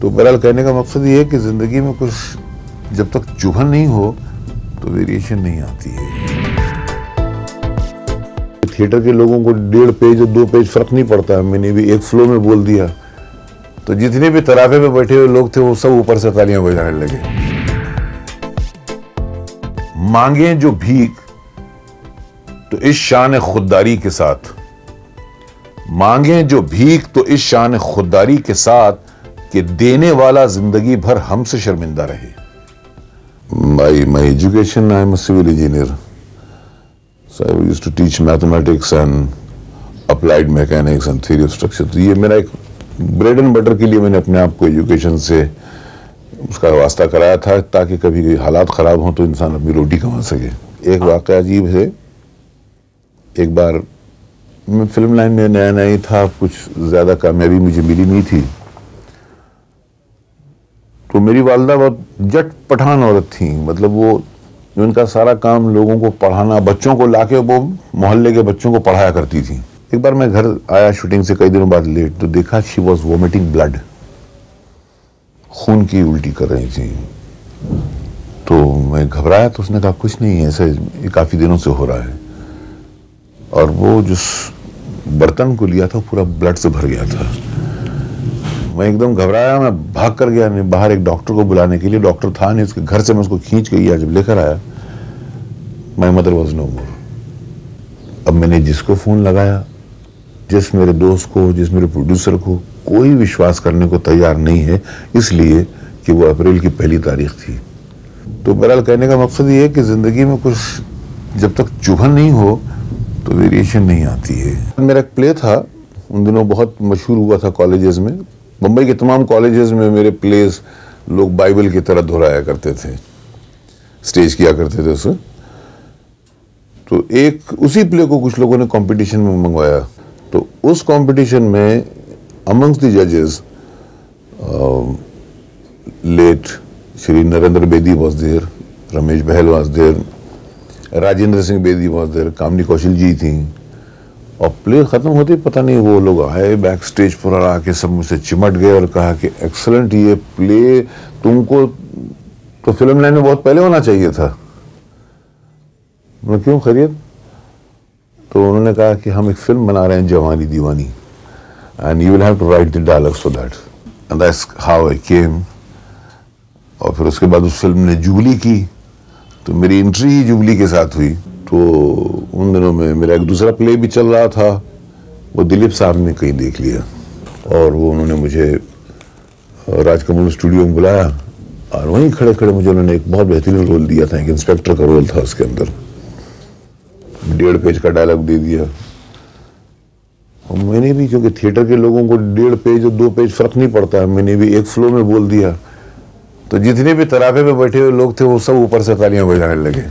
तो बहरहाल कहने का मकसद ये है कि ज़िंदगी में कुछ जब तक चुभन नहीं हो तो वेरिएशन नहीं आती है। थिएटर के लोगों को 1.5 पेज और 2 पेज फर्क नहीं पड़ता है। मैंने भी एक फ्लो में बोल दिया तो जितने भी तराफे पे बैठे हुए लोग थे वो सब ऊपर से तालियां बजाने लगे। मांगे जो भीख तो इस शान खुददारी के साथ, मांगे जो भीख तो इस शान खुददारी के साथ कि देने वाला जिंदगी भर हमसे शर्मिंदा रहे। My education, I am a civil engineer. So I used to teach mathematics and applied mechanics and theory of structure. तो ये मेरा एक ब्रेड एंड बटर के लिए मैंने अपने आप को एजुकेशन से उसका वास्ता कराया था ताकि कभी हालात ख़राब हों तो इंसान अपनी रोटी कमा सके। एक वाक़या अजीब है, एक बार मैं फिल्म लाइन में नया नया ही था, कुछ ज़्यादा कामयाबी मुझे मिली नहीं थी, तो मेरी वालदा बहुत जट पठान औरत थी। मतलब वो उनका सारा काम लोगों को पढ़ाना, बच्चों को लाके वो मोहल्ले के बच्चों को पढ़ाया करती थी। एक बार मैं घर आया शूटिंग से कई दिनों बाद लेट, तो देखा शी वॉज वॉमिटिंग ब्लड, खून की उल्टी कर रही थी। तो मैं घबराया, तो उसने कहा कुछ नहीं है, ऐसे ये काफ़ी दिनों से हो रहा है। और वो जिस बर्तन को लिया था पूरा ब्लड से भर गया था। मैं एकदम घबराया, मैं भाग कर गया बाहर एक डॉक्टर को बुलाने के लिए। डॉक्टर था नहीं, उसके घर से मैं उसको खींच के गया, जब लेकर आया माय मदर वॉज नो मोर। अब मैंने जिसको फ़ोन लगाया, जिस मेरे दोस्त को, जिस मेरे प्रोड्यूसर को, कोई विश्वास करने को तैयार नहीं है, इसलिए कि वो अप्रैल की 1 तारीख थी। तो बहरहाल कहने का मकसद ये है कि ज़िंदगी में कुछ जब तक चुभन नहीं हो तो वेरिएशन नहीं आती है। मेरा एक प्ले था, उन दिनों बहुत मशहूर हुआ था कॉलेजेस में। मुंबई के तमाम कॉलेजेस में मेरे प्लेस लोग बाइबल की तरह दोहराया करते थे, स्टेज किया करते थे उसे। तो एक उसी प्ले को कुछ लोगों ने कंपटीशन में मंगवाया। तो उस कंपटीशन में अमंग्स द जजेस late Shri Narendra Bedi was there, Ramesh Bahl was there, Rajendra Singh Bedi was there, Kamini Kaushal ji थी। और प्ले खत्म होते पता नहीं वो लोग आए बैक स्टेज पर और आके सब मुझसे चिमट गए और कहा कि एक्सलेंट, ये प्ले तुमको तो फिल्म लाइन में बहुत पहले होना चाहिए था। मैं क्यों खैरियत? तो उन्होंने कहा कि हम एक फिल्म बना रहे हैं Jawani Diwani, and you will have to write the dialogues for that, and that's how I came. और फिर उसके बाद उस फिल्म ने जुबली की, तो मेरी एंट्री ही जुबली के साथ हुई। तो उन दिनों में मेरा एक दूसरा प्ले भी चल रहा था, वो दिलीप साहब ने कहीं देख लिया और वो उन्होंने मुझे राजकमल स्टूडियो में बुलाया और वहीं खड़े खड़े मुझे उन्होंने एक बहुत बेहतरीन रोल दिया था। एक इंस्पेक्टर का रोल था, उसके अंदर 1.5 पेज का डायलॉग दे दिया। और मैंने भी, क्योंकि थिएटर के लोगों को 1.5 पेज और 2 पेज फर्क नहीं पड़ता है, मैंने भी एक फ्लो में बोल दिया तो जितने भी तराफे पे बैठे हुए लोग थे वो सब ऊपर से तालियां बजाने लगे।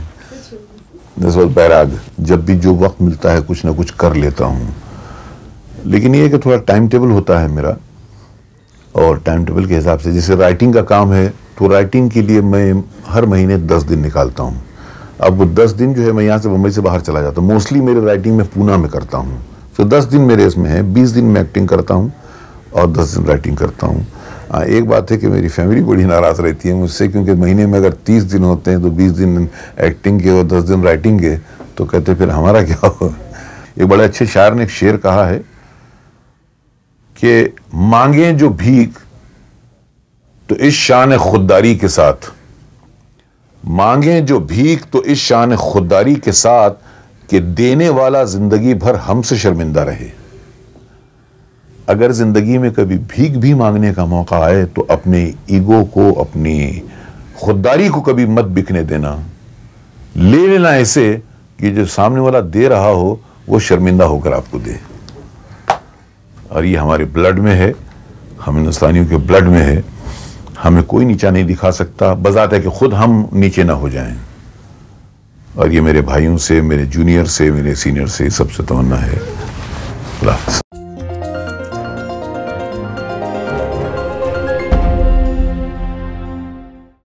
दिस वाज बैराग। जब भी जो वक्त मिलता है कुछ ना कुछ कर लेता हूँ, लेकिन ये कि थोड़ा टाइम टेबल होता है मेरा, और टाइम टेबल के हिसाब से, जैसे राइटिंग का काम है तो राइटिंग के लिए मैं हर महीने 10 दिन निकालता हूँ। अब वो 10 दिन जो है मैं यहाँ से मुंबई से बाहर चला जाता हूँ। मोस्टली मेरी राइटिंग मैं पूना में करता हूँ, तो 10 दिन मेरे इसमें है। 20 दिन मैं एक्टिंग करता हूँ और 10 दिन राइटिंग करता हूँ। एक बात है कि मेरी फैमिली बड़ी नाराज़ रहती है मुझसे, क्योंकि महीने में अगर 30 दिन होते हैं तो 20 दिन एक्टिंग के और 10 दिन राइटिंग के, तो कहते फिर हमारा क्या हो। एक बड़े अच्छे शायर ने एक शेर कहा है कि मांगे जो भीख तो इस शान खुददारी के साथ, मांगे जो भीख तो इस शान खुददारी के साथ कि देने वाला जिंदगी भर हमसे शर्मिंदा रहे। अगर जिंदगी में कभी भीख भी मांगने का मौका आए तो अपने ईगो को, अपनी खुददारी को कभी मत बिकने देना। ले लेना ऐसे कि जो सामने वाला दे रहा हो वो शर्मिंदा होकर आपको दे। और ये हमारे ब्लड में है, हम हिंदुस्तानियों के ब्लड में है। हमें कोई नीचा नहीं दिखा सकता, बजाते कि खुद हम नीचे ना हो जाएं। और ये मेरे भाइयों से, मेरे जूनियर से, मेरे सीनियर से सबसे तमन्ना है।